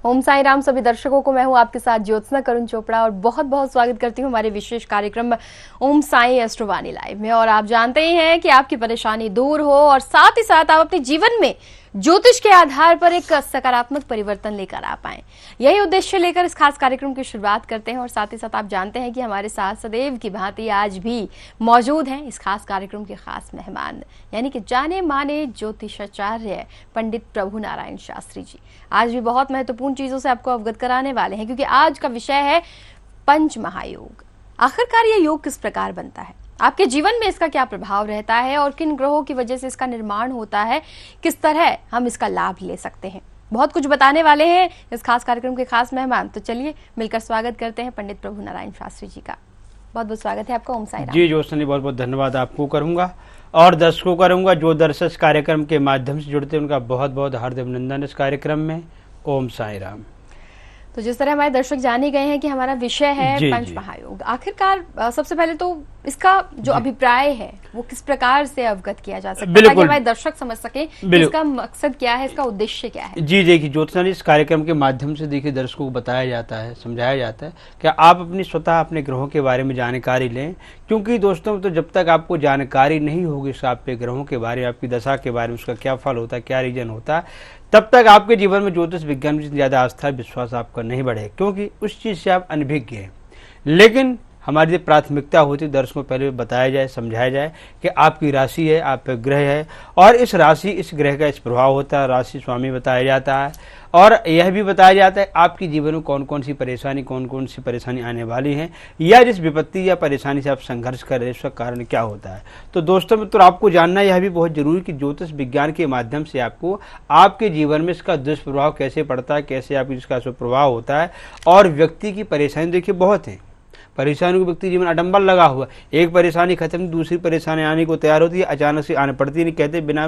ओम साई राम सभी दर्शकों को। मैं हूं आपके साथ ज्योत्सना करुण चोपड़ा और बहुत बहुत स्वागत करती हूं हमारे विशेष कार्यक्रम ओम साई एस्ट्रोवाणी लाइव में। और आप जानते ही हैं कि आपकी परेशानी दूर हो और साथ ही साथ आप अपने जीवन में ज्योतिष के आधार पर एक सकारात्मक परिवर्तन लेकर आ पाएं, यही उद्देश्य लेकर इस खास कार्यक्रम की शुरुआत करते हैं। और साथ ही साथ आप जानते हैं कि हमारे साथ सदैव की भांति आज भी मौजूद हैं इस खास कार्यक्रम के खास मेहमान, यानी कि जाने माने ज्योतिषाचार्य पंडित प्रभु नारायण शास्त्री जी। आज भी बहुत महत्वपूर्ण चीजों से आपको अवगत कराने वाले हैं, क्योंकि आज का विषय है पंच महायोग। आखिरकार ये योग किस प्रकार बनता है, आपके जीवन में इसका क्या प्रभाव रहता है और किन ग्रहों की वजह से इसका निर्माण होता है, किस तरह हम इसका लाभ ले सकते हैं, बहुत कुछ बताने वाले हैं इस खास कार्यक्रम के खास मेहमान। तो चलिए मिलकर स्वागत करते हैं पंडित प्रभु नारायण शास्त्री जी का। बहुत बहुत स्वागत है आपका। ओम साई राम जी ज्योत्सना, बहुत बहुत धन्यवाद आपको करूंगा और दर्शकों करूंगा जो दर्शक इस कार्यक्रम के माध्यम से जुड़ते हैं उनका बहुत बहुत हार्दिक अभिनंदन इस कार्यक्रम में। ओम साई राम। तो जिस तरह हमारे दर्शक जाने गए हैं कि हमारा विषय है पंच महायोग, आखिरकार सबसे पहले तो इसका जो अभिप्राय है वो किस प्रकार से अवगत किया जा सकता है ताकि हमारे दर्शक समझ सके इसका मकसद क्या है, इसका उद्देश्य क्या है। जी देखिए ज्योत्सना, इस कार्यक्रम के माध्यम से देखिए दर्शकों को बताया जाता है, समझाया जाता है कि आप अपनी स्वतः अपने ग्रहों के बारे में जानकारी लें, क्योंकि दोस्तों तो जब तक आपको जानकारी नहीं होगी आपके ग्रहों के बारे में, आपकी दशा के बारे में, उसका क्या फल होता है, क्या रीजन होता है, तब तक आपके जीवन में ज्योतिष विज्ञान में ज्यादा आस्था विश्वास आपका नहीं बढ़े, क्योंकि उस चीज से आप अनभिज्ञ हैं। लेकिन हमारी प्राथमिकता होती है दर्शकों को पहले बताया जाए, समझाया जाए कि आपकी राशि है, आप ग्रह है और इस राशि इस ग्रह का इस प्रभाव होता है, राशि स्वामी बताया जाता है और यह भी बताया जाता है आपके जीवन में कौन कौन सी परेशानी आने वाली है या जिस विपत्ति या परेशानी से आप संघर्ष कर रहे हैं उसका कारण क्या होता है। तो दोस्तों मित्रों, आपको जानना यह भी बहुत जरूरी कि ज्योतिष विज्ञान के माध्यम से आपको आपके जीवन में इसका दुष्प्रभाव कैसे पड़ता है, कैसे आप इसका सुप्रभाव होता है। और व्यक्ति की परेशानी देखिए बहुत है, परेशानी को व्यक्ति जीवन अडंबर लगा हुआ, एक परेशानी खत्म दूसरी परेशानी आने को तैयार होती है, अचानक से आने पड़ती है, नहीं कहते बिना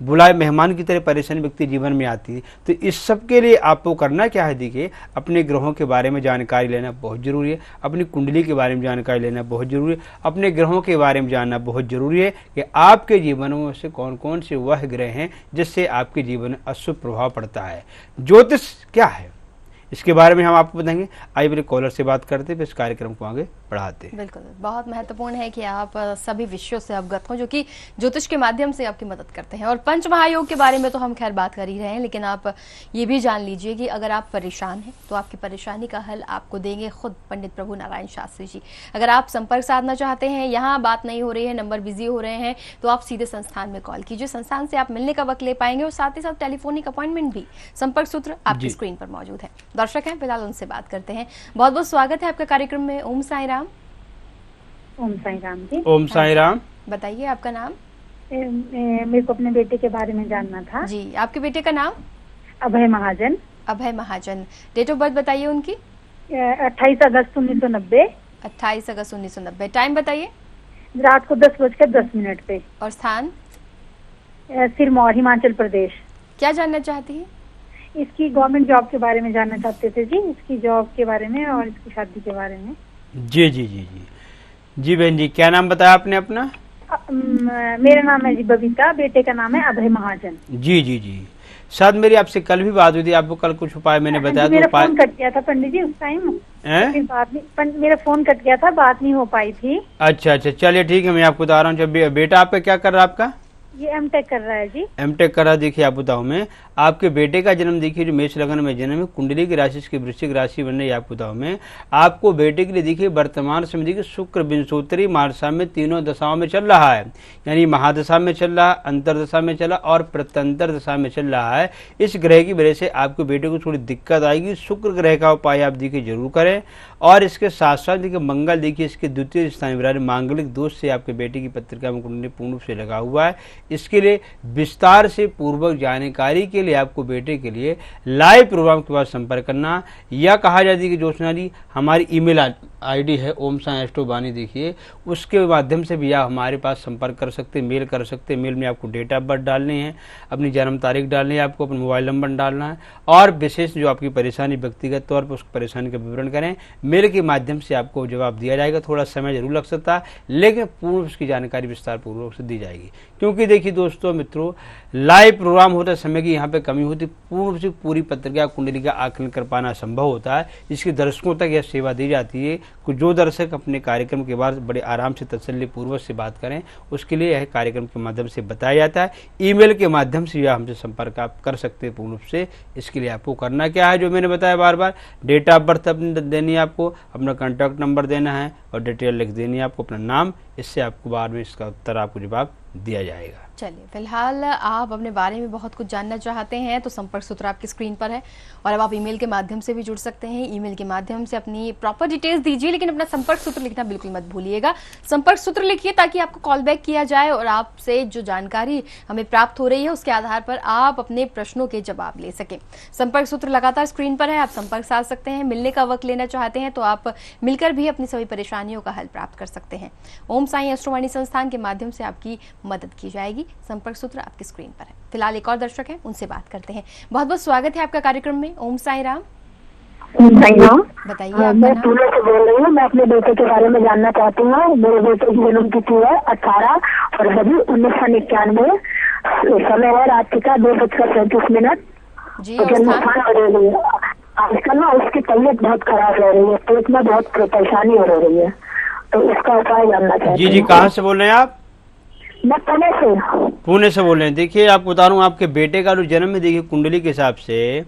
बुलाए मेहमान की तरह परेशानी व्यक्ति जीवन में आती है। तो इस सब के लिए आपको करना क्या है, देखिए अपने ग्रहों के बारे में जानकारी लेना बहुत जरूरी है, अपनी कुंडली के बारे में जानकारी लेना बहुत जरूरी है, अपने ग्रहों के बारे में जानना बहुत जरूरी है कि आपके जीवन में से कौन कौन से वह ग्रह हैं जिससे आपके जीवन में अशुभ प्रभाव पड़ता है। ज्योतिष क्या है इसके बारे में हम आपको बताएंगे। आइए मेरे कॉलर से बात करते फिर इस कार्यक्रम को आगे बढ़ाते हैं। बिल्कुल, बहुत महत्वपूर्ण है कि आप सभी विषयों से अवगत हो जो कि ज्योतिष के माध्यम से आपकी मदद करते हैं। और पंच महायोग के बारे में तो हम खैर बात कर ही रहे हैं, लेकिन आप ये भी जान लीजिए कि अगर आप परेशान हैं तो आपकी परेशानी का हल आपको देंगे खुद पंडित प्रभु नारायण शास्त्री जी। अगर आप संपर्क साधना चाहते हैं, यहाँ बात नहीं हो रही है, नंबर बिजी हो रहे हैं, तो आप सीधे संस्थान में कॉल कीजिए, संस्थान से आप मिलने का वक्त ले पाएंगे और साथ ही साथ टेलीफोनिक अपॉइंटमेंट भी, संपर्क सूत्र आपकी स्क्रीन पर मौजूद है। दर्शक हैं फिलहाल उनसे बात करते हैं। बहुत बहुत स्वागत है आपका कार्यक्रम में। ओम साई राम। ओम साई राम जी। ओम साई राम। बताइए आपका नाम। मेरे को अपने बेटे के बारे में जानना था। जी, आपके बेटे का नाम? अभय महाजन। अभय महाजन। डेट ऑफ बर्थ बताइए उनकी। 28 अगस्त 1990। 28 अगस्त 1990। टाइम बताइए। रात को 10:10 पे। और स्थान? सिरमौर, हिमाचल प्रदेश। क्या जानना चाहती है? इसकी गवर्नमेंट जॉब के बारे में जानना चाहते थे जी, इसकी जॉब के बारे में और इसकी शादी के बारे में। जी जी जी जी जी बहन जी, क्या नाम बताया आपने अपना? मेरा नाम है जी बबीता, बेटे का नाम है अभय महाजन। जी जी जी, शायद मेरी आपसे कल भी बात हुई थी, आपको कल कुछ उपाय मैंने बताया। मेरा फोन कट गया था पंडित जी उस टाइम, मेरा फोन कट गया था, बात नहीं हो पाई थी। अच्छा अच्छा, चलिए ठीक है, मैं आपको बता रहा हूँ। बेटा आपका क्या कर रहा है आपका? ये एमटेक कर रहा है जी। एमटेक कर रहा है। देखिए आप बताऊं, मैं आपके बेटे का जन्म देखिए जो मेष लग्न में जन्म है, कुंडली की राशि की वृश्चिक राशि बनने आप बताऊं मैं आपको बेटे के लिए देखिए वर्तमान समय देखिए शुक्र विंशोत्तरी मार्सा में तीनों दशाओं में चल रहा है, यानी महादशा में चल रहा, अंतरदशा में चला और प्रत्यंतर दशा में चल रहा है। इस ग्रह की वजह से आपके बेटे को थोड़ी दिक्कत आएगी। शुक्र ग्रह का उपाय आप देखिए जरूर करें और इसके साथ साथ देखिए मंगल देखिए इसके द्वितीय स्थान विराज मांगलिक दोष से आपके बेटे की पत्रिका में कुंडली पूर्ण रूप से लगा हुआ है। इसके लिए विस्तार से पूर्वक जानकारी के लिए आपको बेटे के लिए लाइव प्रोग्राम के बाद संपर्क करना, या कहा जाती है कि ज्योत्सना जी हमारी ईमेल आईडी है ओम साई एस्ट्रोवाणी, देखिए उसके माध्यम से भी आप हमारे पास संपर्क कर सकते, मेल कर सकते। मेल में आपको डेट ऑफ बर्थ डालनी है, अपनी जन्म तारीख डालनी है, आपको अपना मोबाइल नंबर डालना है और विशेष जो आपकी परेशानी व्यक्तिगत तौर पर उस परेशानी का विवरण करें। मेल के माध्यम से आपको जवाब दिया जाएगा। थोड़ा समय जरूर लग सकता है लेकिन पूर्ण उसकी जानकारी विस्तार पूर्वक से दी जाएगी, क्योंकि देखिए देखिए दोस्तों मित्रों, लाइव प्रोग्राम होता समय की यहाँ पे कमी होती, पूर्ण से पूरी पत्रिका कुंडली का आकलन कर पाना संभव होता है। इसके दर्शकों तक यह सेवा दी जाती है कि जो दर्शक अपने कार्यक्रम के बाद बड़े आराम से तसल्ली पूर्वक से बात करें, उसके लिए यह कार्यक्रम के माध्यम से बताया जाता है। ईमेल के माध्यम से या हमसे संपर्क आप कर सकते हैं पूर्ण रूप से। इसके लिए आपको करना क्या है, जो मैंने बताया बार बार, डेट ऑफ बर्थ अपनी देनी है, आपको अपना कॉन्टैक्ट नंबर देना है और डिटेल लिख देनी है आपको, अपना नाम। इससे आपको बाद में इसका उत्तर आपको जवाब दिया जाएगा। चलिए, फिलहाल आप अपने बारे में बहुत कुछ जानना चाहते हैं तो संपर्क सूत्र आपकी स्क्रीन पर है और अब आप ईमेल के माध्यम से भी जुड़ सकते हैं। ईमेल के माध्यम से अपनी प्रॉपर डिटेल्स दीजिए, लेकिन अपना संपर्क सूत्र लिखना बिल्कुल मत भूलिएगा। संपर्क सूत्र लिखिए ताकि आपको कॉल बैक किया जाए और आपसे जो जानकारी हमें प्राप्त हो रही है उसके आधार पर आप अपने प्रश्नों के जवाब ले सकें। संपर्क सूत्र लगातार स्क्रीन पर है, आप संपर्क साध सकते हैं। मिलने का वक्त लेना चाहते हैं तो आप मिलकर भी अपनी सभी परेशानियों का हल प्राप्त कर सकते हैं। ओम साई एस्ट्रोवाणी संस्थान के माध्यम से आपकी मदद की जाएगी। संपर्क सूत्र आपकी स्क्रीन पर है। फिलहाल एक और दर्शक है, उनसे बात करते हैं। बहुत बहुत स्वागत है आपका कार्यक्रम में। ओम साई राम, बताइए आपका मैं नाम। पुणे से बोल रही हूँ। मैं अपने बेटे के बारे में जानना चाहती हूँ। मेरे बेटे की जन्म तिथि है 18 फरवरी 1991। समय है रात का 2:37 जी, तो और जन्म स्थान? स्थान बरेली है। आजकल ना उसकी तबीयत बहुत खराब हो रही है, पेट में बहुत परेशानी हो रही है, तो इसका उपाय जानना चाहती जी हूँ। जी, कहाँ से बोल रहे हैं आप? मैं पुणे से बोल रहे हैं। देखिए, आपको बता रहा हूँ, आपके बेटे का जो जन्म है, देखिए कुंडली के हिसाब से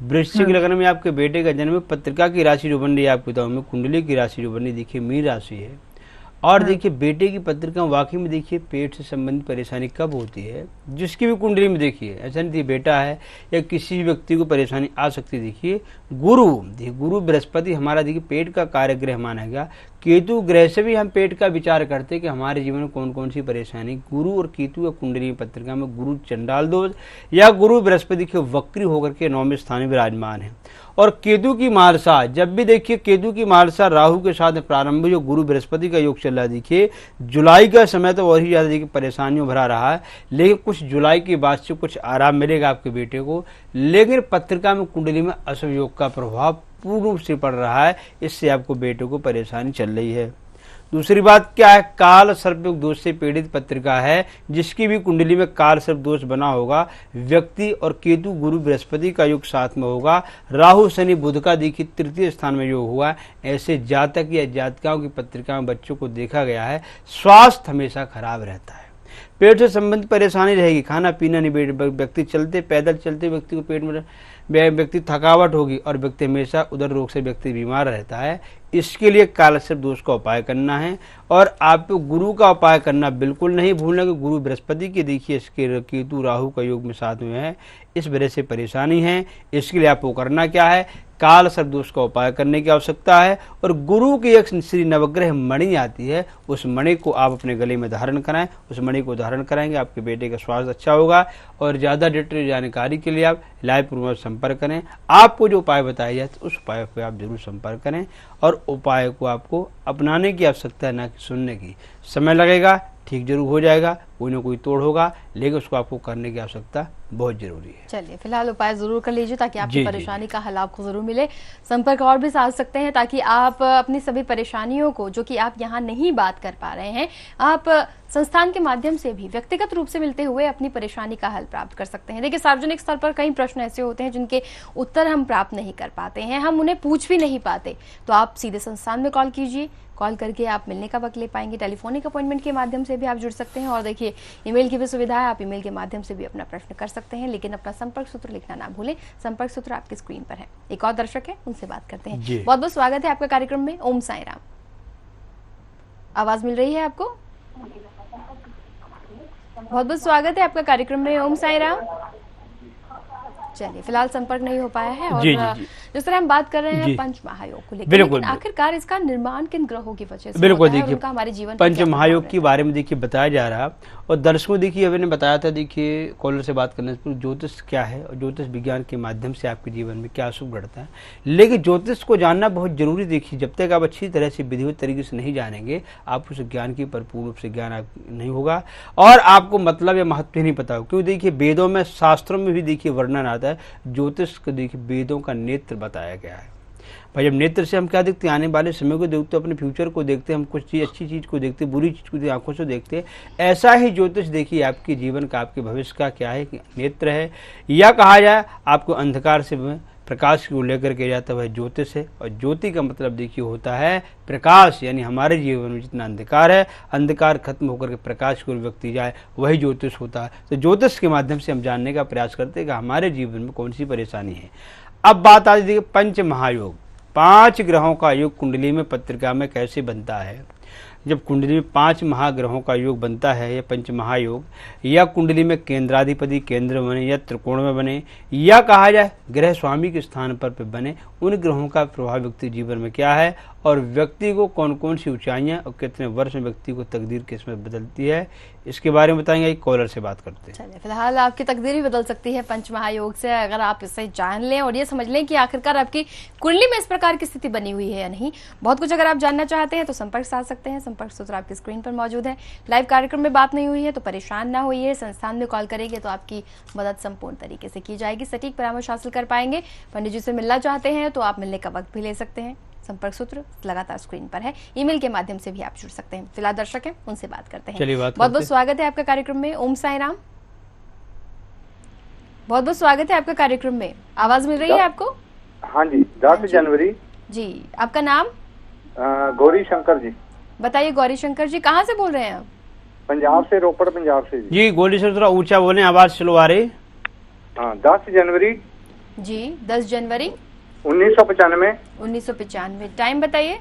वृश्चिक लग्न में आपके बेटे का जन्म है। पत्रिका की राशि जो बन रही है, आपको बताऊँ मैं, कुंडली की राशि जो बन रही है, देखिए मीन राशि है। और देखिए बेटे की पत्रिका वाकई में देखिए पेट से संबंधित परेशानी कब होती है, जिसकी भी कुंडली में देखिए, ऐसा नहीं बेटा है या किसी भी व्यक्ति को परेशानी आ सकती है। देखिए गुरु बृहस्पति हमारा देखिए पेट का कार्यग्रह माना गया। केतु ग्रह से भी हम पेट का विचार करते हैं कि हमारे जीवन में कौन कौन सी परेशानी। गुरु और केतु या कुंडली पत्रिका में गुरु चंडाल दोष या गुरु बृहस्पति के वक्री होकर के 9वें स्थान में विराजमान है। और केतु की मालसा, जब भी देखिए केतु की मालसा राहु के साथ प्रारंभ जो गुरु बृहस्पति का योग चल रहा है, देखिए जुलाई का समय तो और ही ज्यादा देखिए परेशानियों भरा रहा है, लेकिन कुछ जुलाई के बाद से कुछ आराम मिलेगा आपके बेटे को। लेकिन पत्रिका में कुंडली में अशुभ योग का प्रभाव पूर्ण रूप से पड़ रहा है, इससे आपको बेटे को परेशानी चल रही है। दूसरी बात क्या है, काल सर्प योग दोष से पीड़ित पत्रिका है, जिसकी भी कुंडली में काल सर्प दोष बना होगा। व्यक्ति और केतु गुरु बृहस्पति का योग साथ में होगा। राहु शनि बुध का देखिए तृतीय स्थान में योग हुआ। ऐसे जातक या जातिकाओं की पत्रिका में बच्चों को देखा गया है स्वास्थ्य हमेशा खराब रहता है, पेट से संबंधित परेशानी रहेगी, खाना पीना नहीं, व्यक्ति चलते पैदल चलते व्यक्ति को पेट में व्यक्ति थकावट होगी और व्यक्ति हमेशा उदर रोग से व्यक्ति बीमार रहता है। इसके लिए कालसर्प दोष का उपाय करना है और आपको गुरु का उपाय करना बिल्कुल नहीं भूलना कि गुरु बृहस्पति के देखिए इसके केतु राहु का योग में साथ में है, इस वजह से परेशानी है। इसके लिए आपको करना क्या है, काल सर्प दोष का उपाय करने की आवश्यकता है। और गुरु की एक श्री नवग्रह मणि आती है, उस मणि को आप अपने गले में धारण कराएं। उस मणि को धारण कराएंगे आपके बेटे का स्वास्थ्य अच्छा होगा। और ज़्यादा डिटेल जानकारी के लिए आप लाइव प्रोग्राम संपर्क करें। आपको जो उपाय बताया जाए उस उपाय पर आप जरूर संपर्क करें और उपाय को आपको अपनाने की आवश्यकता है, ना कि सुनने की। समय लगेगा, ठीक जरूर हो जाएगा, कोई ना कोई तोड़ होगा, लेकिन उसको आपको करने की आवश्यकता बहुत जरूरी है। चलिए, फिलहाल उपाय जरूर कर लीजिए ताकि आपकी जी, परेशानी का हल आपको जरूर मिले। संपर्क और भी साध सकते हैं ताकि आप अपनी सभी परेशानियों को, जो कि आप यहाँ नहीं बात कर पा रहे हैं, आप संस्थान के माध्यम से भी व्यक्तिगत रूप से मिलते हुए अपनी परेशानी का हल प्राप्त कर सकते हैं। देखिए, सार्वजनिक स्तर पर कई प्रश्न ऐसे होते हैं जिनके उत्तर हम प्राप्त नहीं कर पाते हैं, हम उन्हें पूछ भी नहीं पाते, तो आप सीधे संस्थान में कॉल कीजिए। कॉल करके आप मिलने का वक्त ले पाएंगे। टेलीफोनिक अपॉइंटमेंट के माध्यम से भी आप जुड़ सकते हैं और देखिए ईमेल की भी सुविधा है, आप ईमेल के माध्यम से भी अपना प्रश्न कर सकते हैं, लेकिन अपना संपर्क सूत्र लिखना ना भूलें। संपर्क सूत्र आपकी स्क्रीन पर है। एक और दर्शक है, उनसे बात करते हैं। बहुत बहुत स्वागत है आपका कार्यक्रम में। ओम साई राम, आवाज मिल रही है आपको? बहुत बहुत स्वागत है आपका कार्यक्रम में। ओम साई राम। चलिए, फिलहाल संपर्क नहीं हो पाया है। और जिस तरह हम बात कर रहे हैं पंच महायोग को लेकर, लेकिन आखिरकार इसका निर्माण किन ग्रहों की वजह से बिल्कुल होता है और देखिए उनका हमारे जीवन पंच महायोग के बारे में देखिए बताया जा रहा। और दर्शकों देखिए अभी ने बताया था, देखिए कॉलर से बात करने से ज्योतिष क्या है और ज्योतिष विज्ञान के माध्यम से आपके जीवन में क्या शुभ घटता है। लेकिन ज्योतिष को जानना बहुत जरूरी। देखिए, जब तक आप अच्छी तरह से विधिवत तरीके से नहीं जानेंगे, आप उस ज्ञान की भरपूर रूप से ज्ञान नहीं होगा और आपको मतलब या महत्व ही नहीं पता होगा। क्योंकि देखिए वेदों में, शास्त्रों में भी देखिए वर्णन आता है, ज्योतिष को देखिए वेदों का नेत्र बताया गया है। भाई जब नेत्र से हम क्या देखते हैं, आने वाले समय को देखते हैं, अपने फ्यूचर को देखते हैं, हम कुछ चीज़ अच्छी चीज़ को देखते हैं, बुरी चीज़ को आंखों से देखते हैं। ऐसा ही ज्योतिष देखिए आपके जीवन का, आपके भविष्य का क्या है कि नेत्र है, या कहा जाए आपको अंधकार से प्रकाश को लेकर के जाता है, वह ज्योतिष है। और ज्योति का मतलब देखिए होता है प्रकाश, यानी हमारे जीवन में जितना अंधकार है, अंधकार खत्म होकर के प्रकाश की ओर व्यक्ति जाए, वही ज्योतिष होता है। तो ज्योतिष के माध्यम से हम जानने का प्रयास करते हैं कि हमारे जीवन में कौन सी परेशानी है। अब बात आती है पंच महायोग, 5 ग्रहों का योग कुंडली में पत्रिका में कैसे बनता है। जब कुंडली में 5 महाग्रहों का योग बनता है, या पंच महायोग, या कुंडली में केंद्राधिपति केंद्र बने या त्रिकोण में बने, या कहा जाए ग्रह स्वामी के स्थान पर बने, उन ग्रहों का प्रभाव व्यक्ति जीवन में क्या है और व्यक्ति को कौन कौन सी ऊंचाइयां और कितने वर्ष में व्यक्ति को तकदीर किस्मत बदलती है, इसके बारे में बताएंगे। एक कॉलर से बात करते हैं। चलिए, फिलहाल आपकी तकदीर भी बदल सकती है पंच महायोग से, अगर आप इसे जान लें और ये समझ लें कि आखिरकार आपकी कुंडली में इस प्रकार की स्थिति बनी हुई है या नहीं। बहुत कुछ अगर आप जानना चाहते हैं तो संपर्क साध सकते हैं। संपर्क सूत्र आपकी स्क्रीन पर मौजूद है। लाइव कार्यक्रम में बात नहीं हुई है तो परेशान ना होइए, संस्थान में कॉल करेंगे तो आपकी मदद संपूर्ण तरीके से की जाएगी, सटीक परामर्श हासिल कर पाएंगे। पंडित जी से मिलना चाहते हैं तो आप मिलने का वक्त भी ले सकते हैं। संपर्क सूत्र लगातार स्क्रीन पर है, ईमेल के माध्यम से भी आप जुड़ सकते हैं। फिलहाल दर्शक हैं, उनसे बात करते हैं। बहुत बहुत स्वागत है आपका कार्यक्रम में। ओम साई राम, बहुत बहुत स्वागत है आपका कार्यक्रम में। आवाज मिल रही है आपको? हाँ जी, 10 जनवरी जी। आपका नाम? गौरी शंकर जी। बताइए गौरी शंकर जी, कहाँ से बोल रहे हैं आप? पंजाब से, रोपड़ पंजाब से जी। गौरी शंकर थोड़ा ऊंचा बोले, आवाज स्लो आ रही। हाँ, 10 जनवरी जी। 10 जनवरी 1995। टाइम बताइए।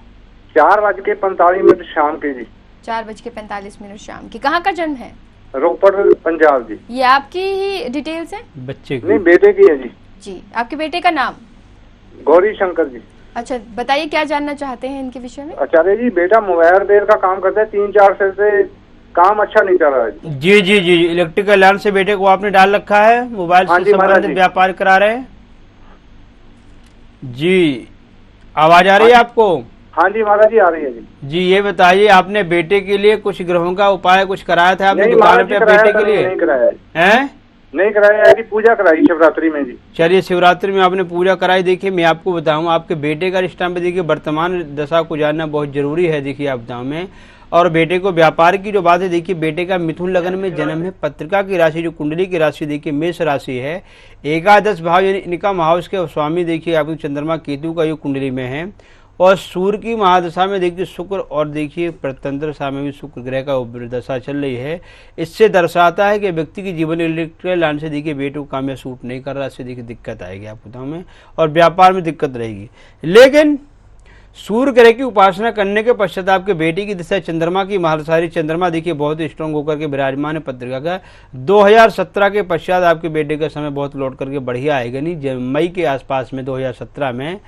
4:45 शाम के जी। 4:45 शाम की। कहाँ का जन्म है? रोपड़ पंजाब जी। ये आपकी ही डिटेल्स है? बच्चे की? नहीं, बेटे की है जी। जी। आपके बेटे का नाम? गौरी शंकर जी। अच्छा, बताइए क्या जानना चाहते हैं इनके विषय में? आचार्य जी, बेटा मोबाइल रिपेयर का काम करता है, 3-4 साल से काम अच्छा नहीं चल रहा है। जी जी जी। इलेक्ट्रिकल लाइन से बेटे को आपने डाल रखा है, मोबाइल से संबंधित व्यापार करा रहे हैं जी। आवाज आ रही है आपको? हाँ जी महाराज जी, आ रही है जी। जी, ये बताइए आपने बेटे के लिए कुछ ग्रहों का उपाय कुछ कराया था आपने दुकान पे बेटे के लिए? नहीं कराया है। नहीं कराया है, पूजा कराई शिवरात्रि में जी। चलिए, शिवरात्रि में आपने पूजा कराई। देखिए मैं आपको बताऊं, आपके बेटे का रिश्ता में देखिए वर्तमान दशा को जानना बहुत जरूरी है। देखिए आपदाओं में, और बेटे को व्यापार की जो बात है, देखिए बेटे का मिथुन लगन में जन्म है। पत्रिका की राशि जो कुंडली की राशि देखिए मेष राशि है। एकादश भाव यानी इनकम हाउस के स्वामी देखिए आपके चंद्रमा केतु का योग कुंडली में है। और सूर्य की महादशा में देखिए शुक्र, और देखिए प्रतंत्र दशा में भी शुक्र ग्रह का दशा चल रही है। इससे दर्शाता है कि व्यक्ति की जीवन इलेक्ट्रिकल लाइन से देखिए बेटे को काम या सूट नहीं कर रहा, इससे देखिए दिक्कत आएगी आपको दाम में, और व्यापार में दिक्कत रहेगी। लेकिन सूर्य ग्रह की उपासना करने के पश्चात आपके बेटे की दिशा चंद्रमा की महादशारी, चंद्रमा देखिए बहुत स्ट्रांग होकर के विराजमान है पत्रिका का। 2017 के पश्चात आपके बेटे का समय बहुत लौट करके बढ़िया आएगा, नहीं मई के आसपास में 2017 में,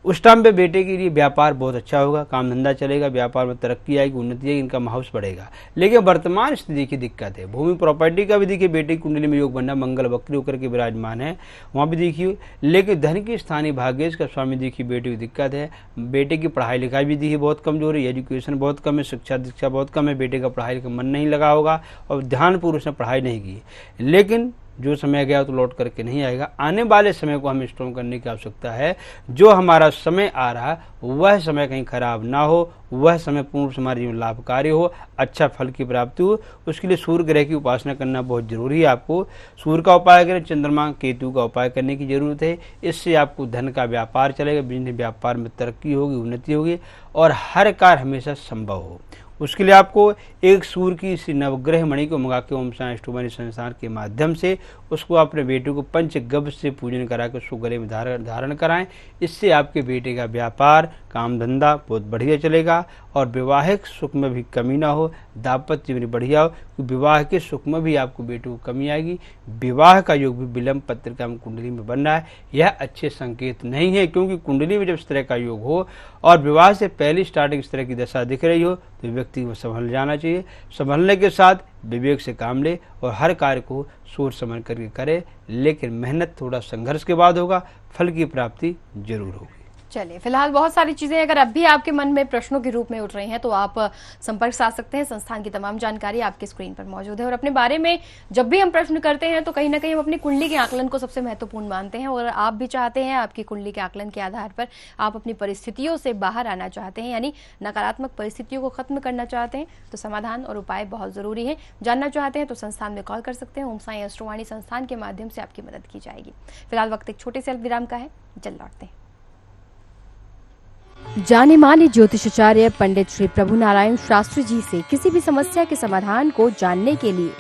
उस टाइम पे बेटे के लिए व्यापार बहुत अच्छा होगा, काम धंधा चलेगा, व्यापार में तरक्की आएगी, उन्नति आएगी, इनका हाउस बढ़ेगा। लेकिन वर्तमान स्थिति की दिक्कत है। भूमि प्रॉपर्टी का भी देखिए बेटे की कुंडली में योग बनना, मंगल वक्री होकर के विराजमान है, वहाँ भी देखिए। लेकिन धन की स्थानीय भाग्येश का स्वामी देखिए बेटे की दिक्कत है। बेटे की पढ़ाई लिखाई भी देखिए बहुत कमजोर है, एजुकेशन बहुत कम है, शिक्षा दीक्षा बहुत कम है, बेटे का पढ़ाई का मन नहीं लगा होगा और ध्यानपूर्वक उसने पढ़ाई नहीं की। लेकिन जो समय गया तो लौट करके नहीं आएगा। आने वाले समय को हमें स्ट्रॉन्ग करने की आवश्यकता है। जो हमारा समय आ रहा वह समय कहीं खराब ना हो, वह समय पूर्ण रूप से हमारे जीवन लाभकारी हो, अच्छा फल की प्राप्ति हो। उसके लिए सूर्य ग्रह की उपासना करना बहुत जरूरी है। आपको सूर्य का उपाय करें, चंद्रमा केतु का उपाय करने की जरूरत है। इससे आपको धन का व्यापार चलेगा, बिजनेस व्यापार में तरक्की होगी, उन्नति होगी और हर कार्य हमेशा संभव हो। उसके लिए आपको एक सूर्य की इसी नवग्रह मणि को मंगा के ओम साई एस्ट्रोमनी संस्थान के माध्यम से उसको अपने बेटे को पंचगव्य से पूजन करा के उसको गले में धारण कराएं। इससे आपके बेटे का व्यापार, काम धंधा बहुत बढ़िया चलेगा और वैवाहिक सुख में भी कमी ना हो, दाम्पत्य जीवन बढ़िया हो। विवाह के सुख में भी आपको बेटे को कमी आएगी। विवाह का योग भी विलंब पत्रिका में कुंडली में बन रहा है, यह अच्छे संकेत नहीं है। क्योंकि कुंडली में जब इस तरह का योग हो और विवाह से पहली स्टार्टिंग इस तरह की दशा दिख रही हो तो व्यक्ति को संभल जाना चाहिए। संभलने के साथ विवेक से काम ले और हर कार्य को सोच समझ करके करे। लेकिन मेहनत थोड़ा संघर्ष के बाद होगा, फल की प्राप्ति जरूर होगी। चलिए, फिलहाल बहुत सारी चीजें अगर अब भी आपके मन में प्रश्नों के रूप में उठ रही हैं तो आप संपर्क साध सकते हैं। संस्थान की तमाम जानकारी आपके स्क्रीन पर मौजूद है। और अपने बारे में जब भी हम प्रश्न करते हैं तो कहीं ना कहीं हम अपनी कुंडली के आकलन को सबसे महत्वपूर्ण मानते हैं, और आप भी चाहते हैं आपकी कुंडली के आकलन के आधार पर आप अपनी परिस्थितियों से बाहर आना चाहते हैं, यानी नकारात्मक परिस्थितियों को खत्म करना चाहते हैं, तो समाधान और उपाय बहुत जरूरी है। जानना चाहते हैं तो संस्थान में कॉल कर सकते हैं। ओम साई एस्ट्रोवाणी संस्थान के माध्यम से आपकी मदद की जाएगी। फिलहाल वक्त एक छोटे से अल्प विराम का है, जल्द लौटते हैं। जाने माने ज्योतिषाचार्य पंडित श्री प्रभु नारायण शास्त्री जी से किसी भी समस्या के समाधान को जानने के लिए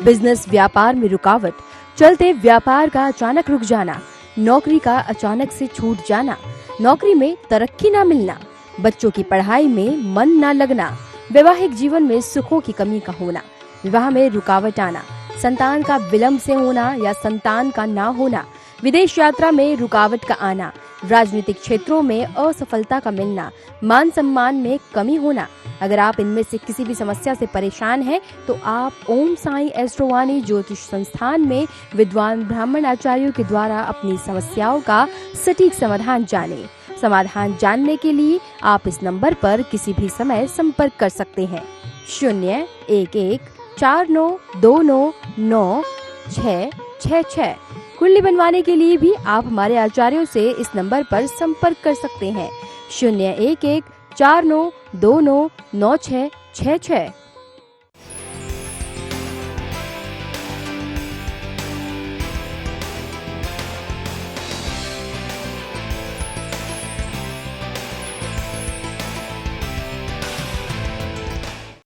बिजनेस व्यापार में रुकावट, चलते व्यापार का अचानक रुक जाना, नौकरी का अचानक से छूट जाना, नौकरी में तरक्की न मिलना, बच्चों की पढ़ाई में मन न लगना, वैवाहिक जीवन में सुखों की कमी का होना, विवाह में रुकावट आना, संतान का विलंब से होना या संतान का ना होना, विदेश यात्रा में रुकावट का आना, राजनीतिक क्षेत्रों में असफलता का मिलना, मान सम्मान में कमी होना। अगर आप इनमें से किसी भी समस्या से परेशान हैं तो आप ओम साई एस्ट्रोवाणी ज्योतिष संस्थान में विद्वान ब्राह्मण आचार्यों के द्वारा अपनी समस्याओं का सटीक समाधान जानें। समाधान जानने के लिए आप इस नंबर पर किसी भी समय संपर्क कर सकते हैं। 01149299666। कुंडली बनवाने के लिए भी आप हमारे आचार्यों से इस नंबर पर संपर्क कर सकते हैं। 01149299666।